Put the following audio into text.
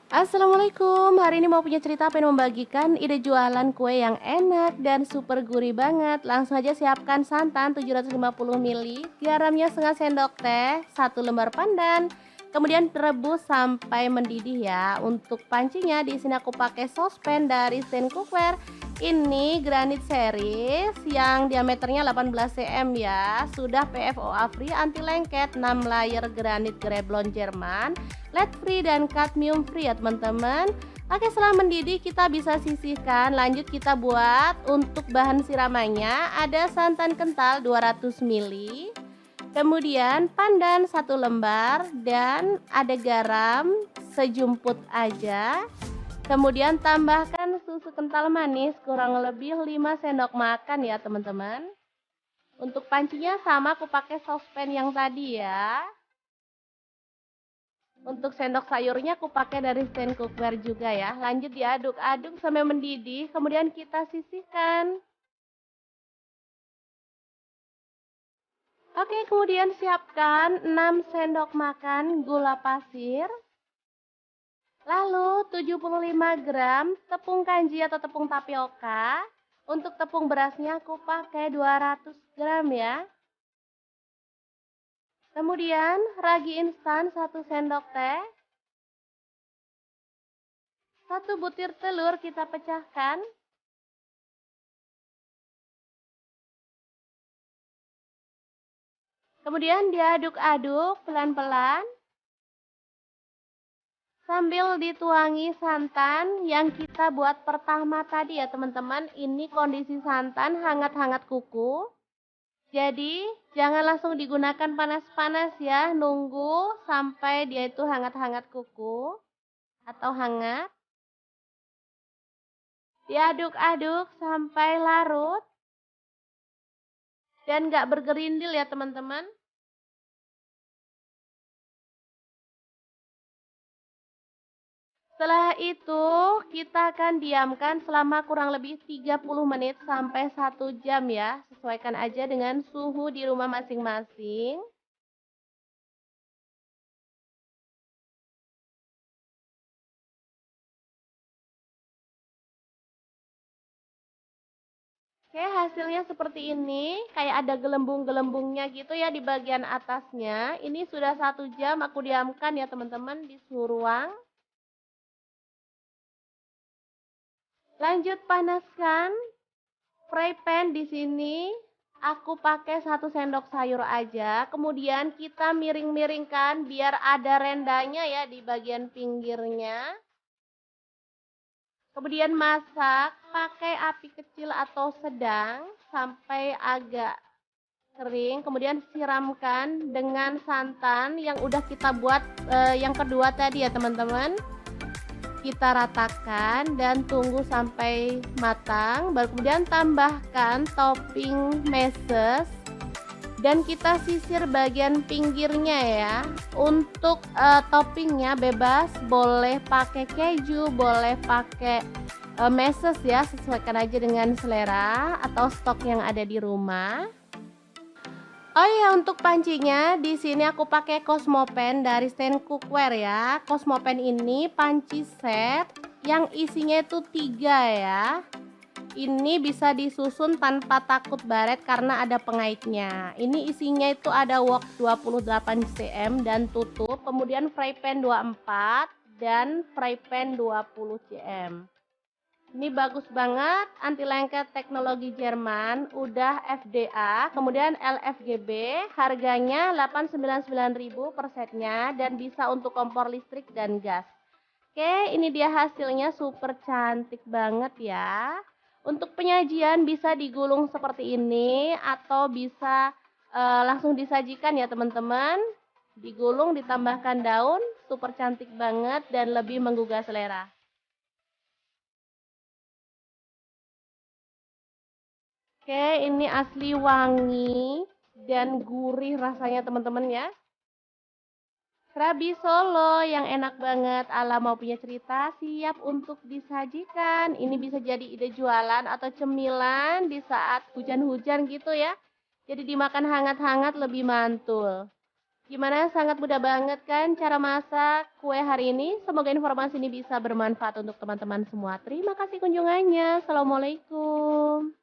Assalamualaikum, hari ini mau punya cerita pengen membagikan ide jualan kue yang enak dan super gurih banget. Langsung aja siapkan santan 750 ml, garamnya setengah sendok teh, 1 lembar pandan. Kemudian rebus sampai mendidih ya. Untuk pancinya di sini aku pakai sospen dari Stand Cookware. Ini granit series yang diameternya 18 cm ya. Sudah PFOA free, anti lengket, 6 layer granit greblon Jerman, lead free dan cadmium free ya teman-teman. Oke, setelah mendidih kita bisa sisihkan. Lanjut kita buat untuk bahan siramannya. Ada santan kental 200 ml, kemudian pandan 1 lembar, dan ada garam sejumput aja. Kemudian tambahkan susu kental manis kurang lebih 5 sendok makan ya teman-teman. Untuk pancinya sama, aku pakai sospen yang tadi ya. Untuk sendok sayurnya aku pakai dari Stand Cookware juga ya. Lanjut diaduk-aduk sampai mendidih, kemudian kita sisihkan. Oke, kemudian siapkan 6 sendok makan gula pasir. Lalu 75 gram tepung kanji atau tepung tapioka. Untuk tepung berasnya aku pakai 200 gram ya. Kemudian ragi instan 1 sendok teh. 1 butir telur kita pecahkan. Kemudian diaduk-aduk pelan-pelan sambil dituangi santan yang kita buat pertama tadi ya teman-teman. Ini kondisi santan hangat-hangat kuku. Jadi jangan langsung digunakan panas-panas ya, nunggu sampai dia itu hangat-hangat kuku atau hangat. Diaduk-aduk sampai larut dan gak bergerindil ya teman-teman. Setelah itu kita akan diamkan selama kurang lebih 30 menit sampai 1 jam ya. Sesuaikan aja dengan suhu di rumah masing-masing. Oke, hasilnya seperti ini. Kayak ada gelembung-gelembungnya gitu ya di bagian atasnya. Ini sudah 1 jam aku diamkan ya teman-teman di suhu ruang. Lanjut panaskan fry pan. Di sini aku pakai 1 sendok sayur aja. Kemudian kita miring-miringkan biar ada rendanya ya di bagian pinggirnya. Kemudian masak pakai api kecil atau sedang sampai agak kering. Kemudian siramkan dengan santan yang udah kita buat yang kedua tadi ya teman-teman. Kita ratakan dan tunggu sampai matang. Baru kemudian tambahkan topping meses dan kita sisir bagian pinggirnya ya. Untuk toppingnya bebas, boleh pakai keju, boleh pakai meses ya, sesuaikan aja dengan selera atau stok yang ada di rumah. Oh iya, untuk pancinya di sini aku pakai Cosmopan dari Stand Cookware ya. Cosmopan ini panci set yang isinya itu 3 ya. Ini bisa disusun tanpa takut baret karena ada pengaitnya. Ini isinya itu ada wok 28 cm dan tutup, kemudian fry pan 24 dan fry pan 20 cm. Ini bagus banget, anti lengket, teknologi Jerman, udah FDA, kemudian LFGB, harganya 899.000 per setnya dan bisa untuk kompor listrik dan gas. Oke, ini dia hasilnya, super cantik banget ya. Untuk penyajian bisa digulung seperti ini atau bisa langsung disajikan ya teman-teman. Digulung, ditambahkan daun, super cantik banget dan lebih menggugah selera. Oke, ini asli wangi dan gurih rasanya teman-teman ya. Serabi Solo yang enak banget, ala mau punya cerita siap untuk disajikan. Ini bisa jadi ide jualan atau cemilan di saat hujan-hujan gitu ya. Jadi dimakan hangat-hangat lebih mantul. Gimana, sangat mudah banget kan cara masak kue hari ini? Semoga informasi ini bisa bermanfaat untuk teman-teman semua. Terima kasih kunjungannya. Assalamualaikum.